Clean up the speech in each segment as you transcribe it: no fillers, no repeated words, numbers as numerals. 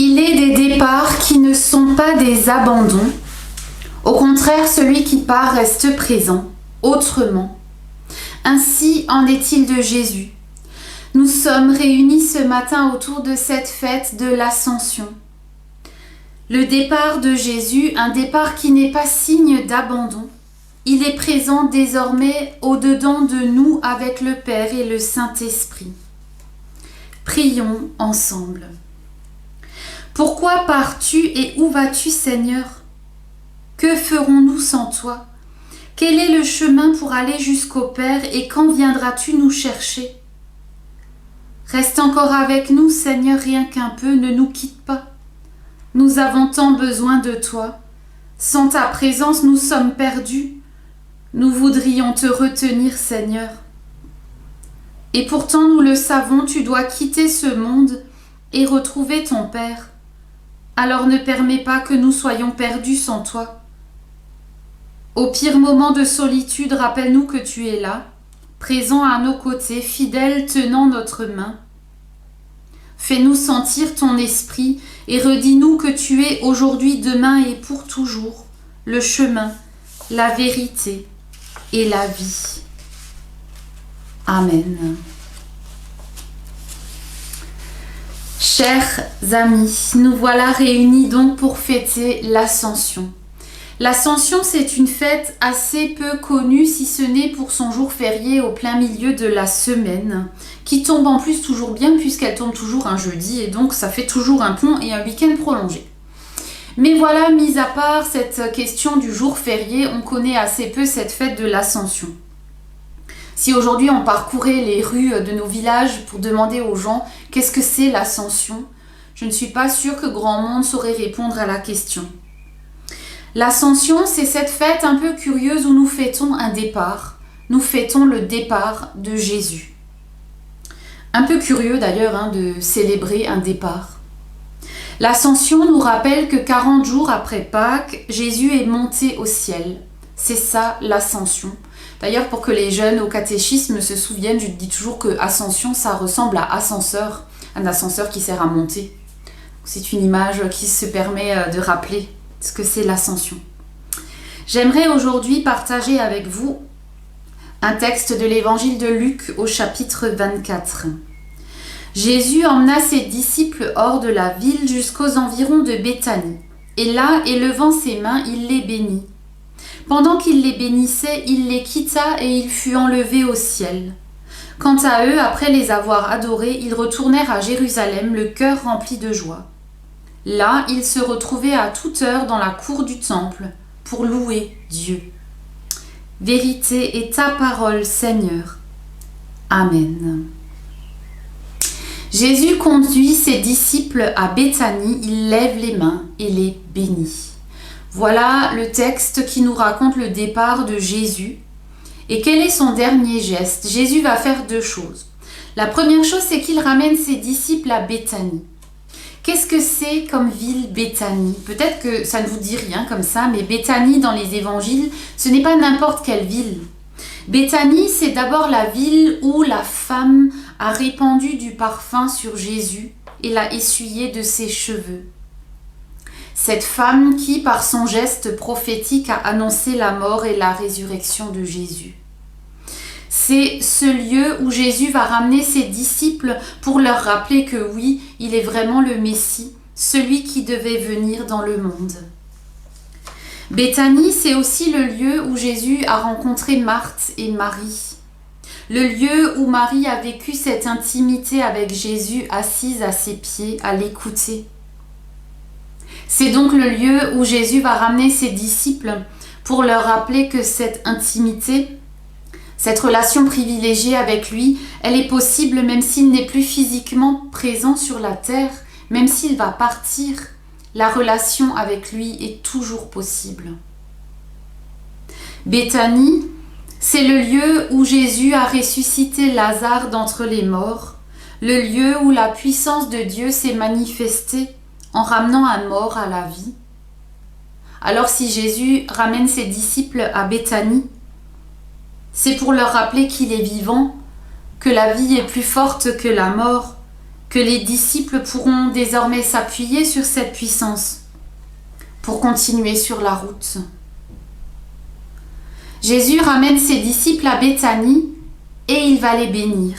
Il est des départs qui ne sont pas des abandons. Au contraire, celui qui part reste présent, autrement. Ainsi en est-il de Jésus. Nous sommes réunis ce matin autour de cette fête de l'Ascension. Le départ de Jésus, un départ qui n'est pas signe d'abandon. Il est présent désormais au-dedans de nous avec le Père et le Saint-Esprit. Prions ensemble. Pourquoi pars-tu et où vas-tu, Seigneur? Que ferons-nous sans toi? Quel est le chemin pour aller jusqu'au Père et quand viendras-tu nous chercher? Reste encore avec nous, Seigneur, rien qu'un peu, ne nous quitte pas. Nous avons tant besoin de toi. Sans ta présence, nous sommes perdus. Nous voudrions te retenir, Seigneur. Et pourtant, nous le savons, tu dois quitter ce monde et retrouver ton Père. Alors ne permets pas que nous soyons perdus sans toi. Au pire moment de solitude, rappelle-nous que tu es là, présent à nos côtés, fidèle, tenant notre main. Fais-nous sentir ton esprit et redis-nous que tu es aujourd'hui, demain et pour toujours le chemin, la vérité et la vie. Amen. Chers amis, nous voilà réunis donc pour fêter l'Ascension. L'Ascension, c'est une fête assez peu connue, si ce n'est pour son jour férié au plein milieu de la semaine, qui tombe en plus toujours bien puisqu'elle tombe toujours un jeudi et donc ça fait toujours un pont et un week-end prolongé. Mais voilà, mis à part cette question du jour férié, on connaît assez peu cette fête de l'Ascension. Si aujourd'hui on parcourait les rues de nos villages pour demander aux gens qu'est-ce que c'est l'Ascension, je ne suis pas sûre que grand monde saurait répondre à la question. L'Ascension, c'est cette fête un peu curieuse où nous fêtons un départ. Nous fêtons le départ de Jésus. Un peu curieux d'ailleurs de célébrer un départ. L'Ascension nous rappelle que 40 jours après Pâques, Jésus est monté au ciel. C'est ça l'Ascension. D'ailleurs, pour que les jeunes au catéchisme se souviennent, je dis toujours que ascension, ça ressemble à ascenseur, un ascenseur qui sert à monter. C'est une image qui se permet de rappeler ce que c'est l'ascension. J'aimerais aujourd'hui partager avec vous un texte de l'évangile de Luc au chapitre 24. Jésus emmena ses disciples hors de la ville jusqu'aux environs de Béthanie. Et là, élevant ses mains, il les bénit. Pendant qu'il les bénissait, il les quitta et il fut enlevé au ciel. Quant à eux, après les avoir adorés, ils retournèrent à Jérusalem, le cœur rempli de joie. Là, ils se retrouvaient à toute heure dans la cour du temple pour louer Dieu. Vérité est ta parole, Seigneur. Amen. Jésus conduit ses disciples à Béthanie, il lève les mains et les bénit. Voilà le texte qui nous raconte le départ de Jésus. Et quel est son dernier geste? Jésus va faire deux choses. La première chose, c'est qu'il ramène ses disciples à Béthanie. Qu'est-ce que c'est comme ville Béthanie? Peut-être que ça ne vous dit rien comme ça, mais Béthanie dans les évangiles, ce n'est pas n'importe quelle ville. Béthanie, c'est d'abord la ville où la femme a répandu du parfum sur Jésus et l'a essuyé de ses cheveux. Cette femme qui, par son geste prophétique, a annoncé la mort et la résurrection de Jésus. C'est ce lieu où Jésus va ramener ses disciples pour leur rappeler que oui, il est vraiment le Messie, celui qui devait venir dans le monde. Béthanie, c'est aussi le lieu où Jésus a rencontré Marthe et Marie. Le lieu où Marie a vécu cette intimité avec Jésus assise à ses pieds, à l'écouter. C'est donc le lieu où Jésus va ramener ses disciples pour leur rappeler que cette intimité, cette relation privilégiée avec lui, elle est possible même s'il n'est plus physiquement présent sur la terre, même s'il va partir, la relation avec lui est toujours possible. Béthanie, c'est le lieu où Jésus a ressuscité Lazare d'entre les morts, le lieu où la puissance de Dieu s'est manifestée en ramenant un mort à la vie. Alors si Jésus ramène ses disciples à Béthanie, c'est pour leur rappeler qu'il est vivant, que la vie est plus forte que la mort que les disciples pourront désormais s'appuyer sur cette puissance pour continuer sur la route. Jésus ramène ses disciples à Béthanie et il va les bénir.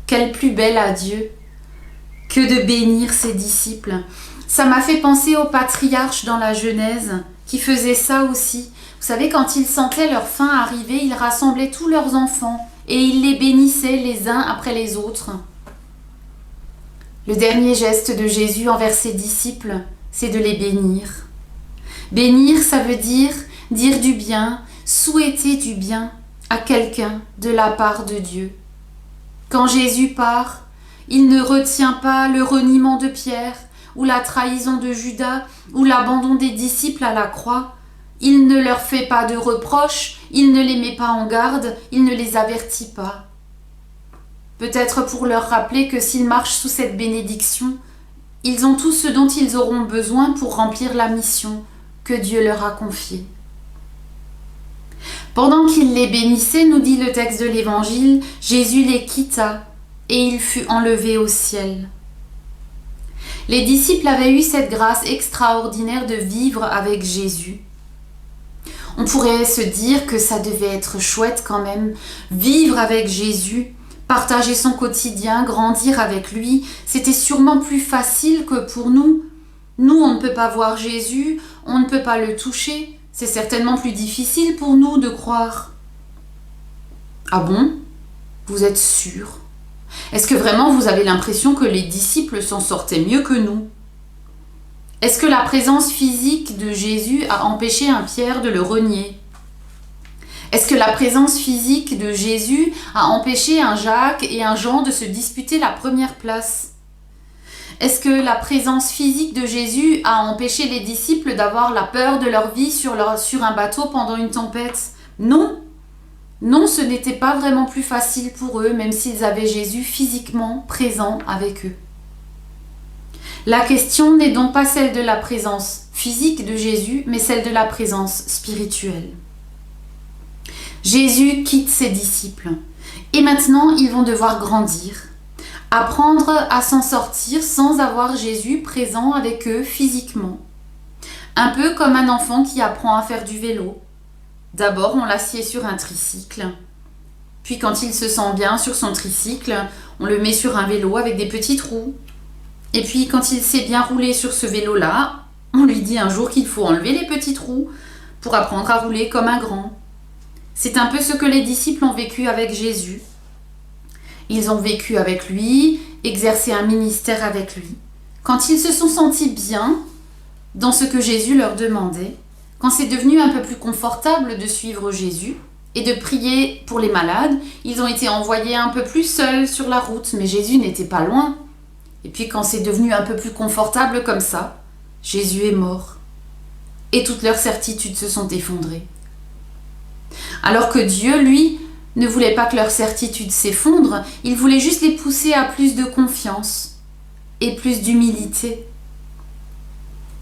Quel plus bel adieu que de bénir ses disciples. Ça m'a fait penser aux patriarches dans la Genèse qui faisaient ça aussi. Vous savez, quand ils sentaient leur fin arriver, ils rassemblaient tous leurs enfants et ils les bénissaient les uns après les autres. Le dernier geste de Jésus envers ses disciples, c'est de les bénir. Bénir, ça veut dire du bien, souhaiter du bien à quelqu'un de la part de Dieu. Quand Jésus part, il ne retient pas le reniement de Pierre, ou la trahison de Judas, ou l'abandon des disciples à la croix. Il ne leur fait pas de reproches, il ne les met pas en garde, il ne les avertit pas. Peut-être pour leur rappeler que s'ils marchent sous cette bénédiction, ils ont tout ce dont ils auront besoin pour remplir la mission que Dieu leur a confiée. Pendant qu'il les bénissait, nous dit le texte de l'Évangile, Jésus les quitta et il fut enlevé au ciel. Les disciples avaient eu cette grâce extraordinaire de vivre avec Jésus. On pourrait se dire que ça devait être chouette quand même, vivre avec Jésus, partager son quotidien, grandir avec lui, c'était sûrement plus facile que pour nous. Nous, on ne peut pas voir Jésus, on ne peut pas le toucher, c'est certainement plus difficile pour nous de croire. Ah bon? Vous êtes sûr? Est-ce que vraiment vous avez l'impression que les disciples s'en sortaient mieux que nous? Est-ce que la présence physique de Jésus a empêché un Pierre de le renier? Est-ce que la présence physique de Jésus a empêché un Jacques et un Jean de se disputer la première place? Est-ce que la présence physique de Jésus a empêché les disciples d'avoir la peur de leur vie sur un bateau pendant une tempête? Non. Non, ce n'était pas vraiment plus facile pour eux, même s'ils avaient Jésus physiquement présent avec eux. La question n'est donc pas celle de la présence physique de Jésus, mais celle de la présence spirituelle. Jésus quitte ses disciples et maintenant ils vont devoir grandir, apprendre à s'en sortir sans avoir Jésus présent avec eux physiquement. Un peu comme un enfant qui apprend à faire du vélo. D'abord on l'assied sur un tricycle, puis quand il se sent bien sur son tricycle, on le met sur un vélo avec des petites roues. Et puis quand il sait bien rouler sur ce vélo-là, on lui dit un jour qu'il faut enlever les petites roues pour apprendre à rouler comme un grand. C'est un peu ce que les disciples ont vécu avec Jésus. Ils ont vécu avec lui, exercé un ministère avec lui. Quand ils se sont sentis bien dans ce que Jésus leur demandait, quand c'est devenu un peu plus confortable de suivre Jésus et de prier pour les malades, ils ont été envoyés un peu plus seuls sur la route, mais Jésus n'était pas loin. Et puis quand c'est devenu un peu plus confortable comme ça, Jésus est mort. Et toutes leurs certitudes se sont effondrées. Alors que Dieu, lui, ne voulait pas que leurs certitudes s'effondrent, il voulait juste les pousser à plus de confiance et plus d'humilité.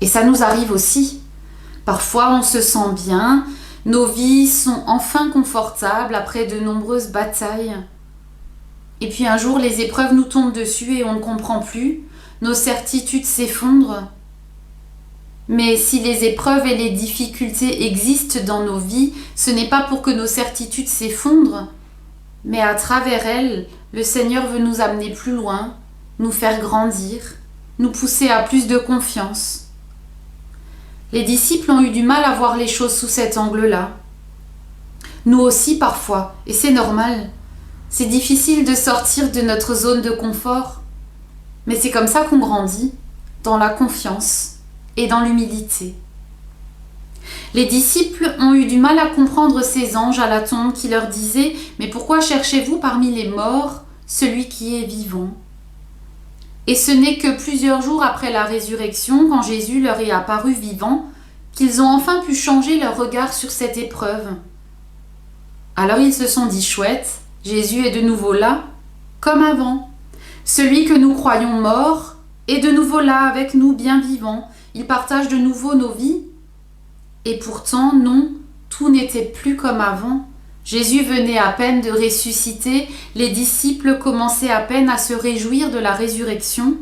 Et ça nous arrive aussi. Parfois, on se sent bien, nos vies sont enfin confortables après de nombreuses batailles. Et puis un jour, les épreuves nous tombent dessus et on ne comprend plus, nos certitudes s'effondrent. Mais si les épreuves et les difficultés existent dans nos vies, ce n'est pas pour que nos certitudes s'effondrent, mais à travers elles, le Seigneur veut nous amener plus loin, nous faire grandir, nous pousser à plus de confiance. Les disciples ont eu du mal à voir les choses sous cet angle-là. Nous aussi parfois, et c'est normal. C'est difficile de sortir de notre zone de confort, mais c'est comme ça qu'on grandit, dans la confiance et dans l'humilité. Les disciples ont eu du mal à comprendre ces anges à la tombe qui leur disaient « Mais pourquoi cherchez-vous parmi les morts celui qui est vivant ?» Et ce n'est que plusieurs jours après la résurrection, quand Jésus leur est apparu vivant, qu'ils ont enfin pu changer leur regard sur cette épreuve. Alors ils se sont dit « Chouette, Jésus est de nouveau là, comme avant. Celui que nous croyons mort est de nouveau là avec nous, bien vivant. Il partage de nouveau nos vies. » Et pourtant, non, tout n'était plus comme avant. Jésus venait à peine de ressusciter, les disciples commençaient à peine à se réjouir de la résurrection,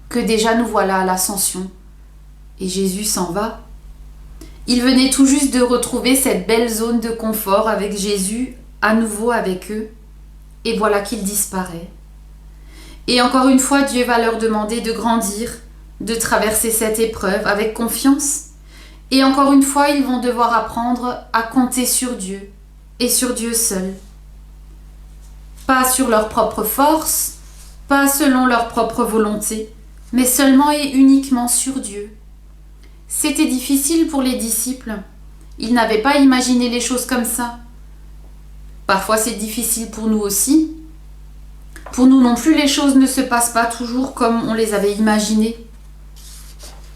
que déjà nous voilà à l'ascension. Et Jésus s'en va. Ils venaient tout juste de retrouver cette belle zone de confort avec Jésus, à nouveau avec eux, et voilà qu'il disparaît. Et encore une fois, Dieu va leur demander de grandir, de traverser cette épreuve avec confiance. Et encore une fois, ils vont devoir apprendre à compter sur Dieu et sur Dieu seul. Pas sur leur propre force, pas selon leur propre volonté, mais seulement et uniquement sur Dieu. C'était difficile pour les disciples. Ils n'avaient pas imaginé les choses comme ça. Parfois c'est difficile pour nous aussi. Pour nous non plus, les choses ne se passent pas toujours comme on les avait imaginées.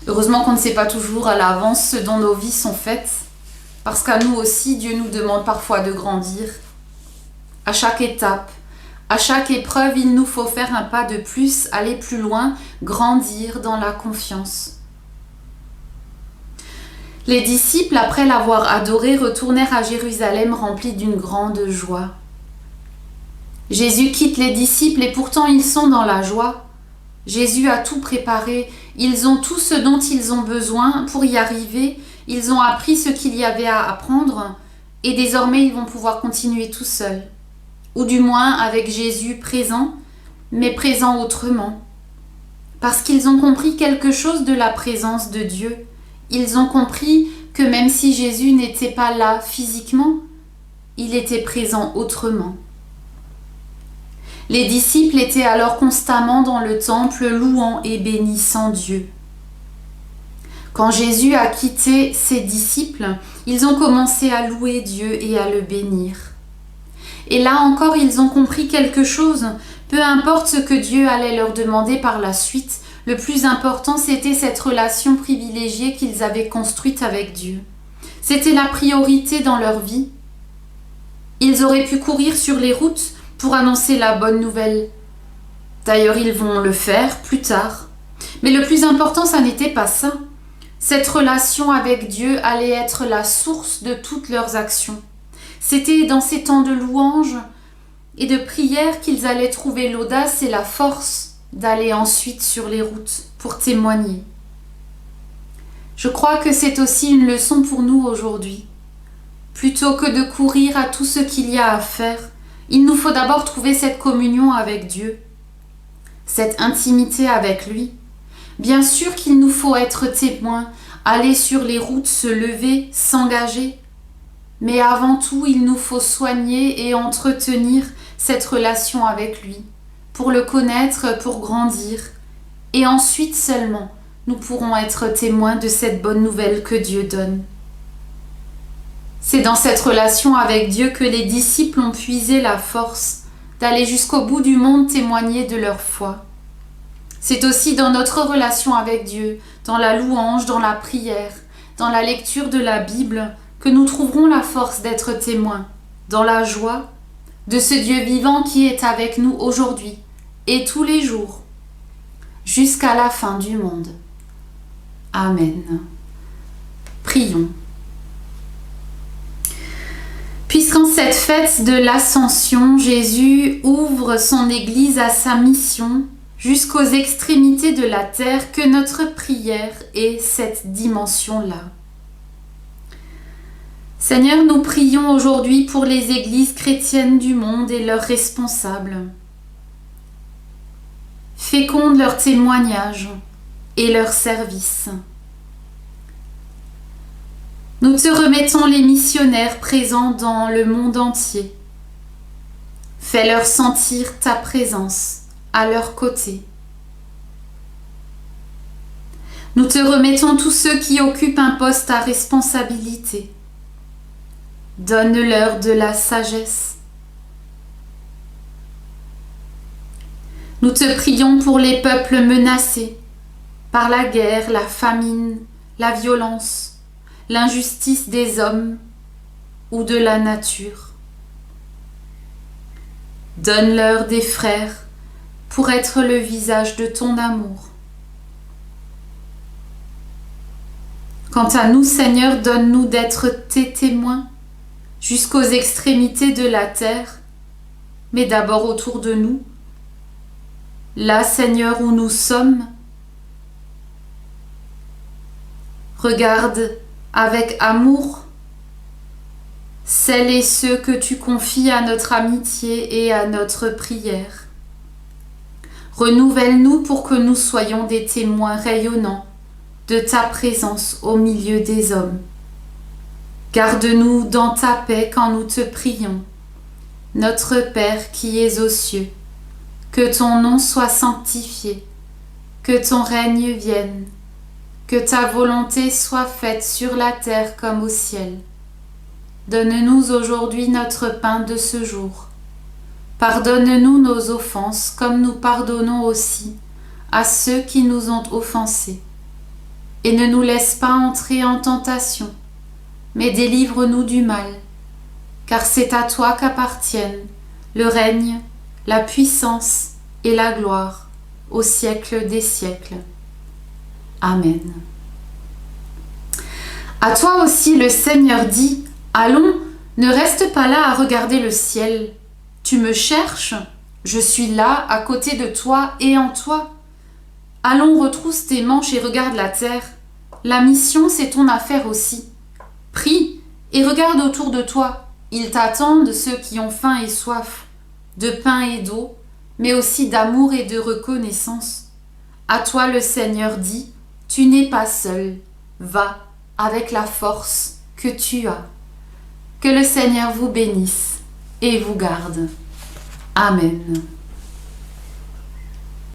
Heureusement qu'on ne sait pas toujours à l'avance ce dont nos vies sont faites, parce qu'à nous aussi, Dieu nous demande parfois de grandir. À chaque étape, à chaque épreuve, il nous faut faire un pas de plus, aller plus loin, grandir dans la confiance. Les disciples, après l'avoir adoré, retournèrent à Jérusalem remplis d'une grande joie. Jésus quitte les disciples et pourtant ils sont dans la joie. Jésus a tout préparé, ils ont tout ce dont ils ont besoin pour y arriver, ils ont appris ce qu'il y avait à apprendre et désormais ils vont pouvoir continuer tout seuls. Ou du moins avec Jésus présent, mais présent autrement. Parce qu'ils ont compris quelque chose de la présence de Dieu. Ils ont compris que même si Jésus n'était pas là physiquement, il était présent autrement. Les disciples étaient alors constamment dans le temple, louant et bénissant Dieu. Quand Jésus a quitté ses disciples, ils ont commencé à louer Dieu et à le bénir. Et là encore, ils ont compris quelque chose. Peu importe ce que Dieu allait leur demander par la suite, le plus important, c'était cette relation privilégiée qu'ils avaient construite avec Dieu. C'était la priorité dans leur vie. Ils auraient pu courir sur les routes pour annoncer la bonne nouvelle. D'ailleurs, ils vont le faire plus tard. Mais le plus important, ça n'était pas ça. Cette relation avec Dieu allait être la source de toutes leurs actions. C'était dans ces temps de louange et de prière qu'ils allaient trouver l'audace et la force d'aller ensuite sur les routes pour témoigner. Je crois que c'est aussi une leçon pour nous aujourd'hui. Plutôt que de courir à tout ce qu'il y a à faire, il nous faut d'abord trouver cette communion avec Dieu, cette intimité avec lui. Bien sûr qu'il nous faut être témoins, aller sur les routes, se lever, s'engager. Mais avant tout, il nous faut soigner et entretenir cette relation avec lui, pour le connaître, pour grandir. Et ensuite seulement, nous pourrons être témoins de cette bonne nouvelle que Dieu donne. C'est dans cette relation avec Dieu que les disciples ont puisé la force d'aller jusqu'au bout du monde témoigner de leur foi. C'est aussi dans notre relation avec Dieu, dans la louange, dans la prière, dans la lecture de la Bible, que nous trouverons la force d'être témoins, dans la joie de ce Dieu vivant qui est avec nous aujourd'hui et tous les jours, jusqu'à la fin du monde. Amen. Prions. Puisqu'en cette fête de l'Ascension, Jésus ouvre son Église à sa mission jusqu'aux extrémités de la terre, que notre prière ait cette dimension-là. Seigneur, nous prions aujourd'hui pour les églises chrétiennes du monde et leurs responsables. Féconde leur témoignage et leur service. Nous te remettons les missionnaires présents dans le monde entier. Fais-leur sentir ta présence à leur côté. Nous te remettons tous ceux qui occupent un poste à responsabilité. Donne-leur de la sagesse. Nous te prions pour les peuples menacés par la guerre, la famine, la violence, l'injustice des hommes ou de la nature. Donne-leur des frères pour être le visage de ton amour. Quant à nous, Seigneur, donne-nous d'être tes témoins jusqu'aux extrémités de la terre, mais d'abord autour de nous. Là, Seigneur, où nous sommes, regarde avec amour celles et ceux que tu confies à notre amitié et à notre prière. Renouvelle-nous pour que nous soyons des témoins rayonnants de ta présence au milieu des hommes. Garde-nous dans ta paix quand nous te prions. Notre Père qui es aux cieux, que ton nom soit sanctifié, que ton règne vienne, que ta volonté soit faite sur la terre comme au ciel. Donne-nous aujourd'hui notre pain de ce jour. Pardonne-nous nos offenses comme nous pardonnons aussi à ceux qui nous ont offensés. Et ne nous laisse pas entrer en tentation, mais délivre-nous du mal, car c'est à toi qu'appartiennent le règne, la puissance et la gloire au siècle des siècles. Amen. À toi aussi le Seigneur dit, allons, ne reste pas là à regarder le ciel. Tu me cherches, je suis là, à côté de toi et en toi. Allons, retrousse tes manches et regarde la terre. La mission, c'est ton affaire aussi. Prie et regarde autour de toi. Ils t'attendent, ceux qui ont faim et soif, de pain et d'eau, mais aussi d'amour et de reconnaissance. À toi le Seigneur dit, tu n'es pas seul. Va avec la force que tu as. Que le Seigneur vous bénisse et vous garde. Amen.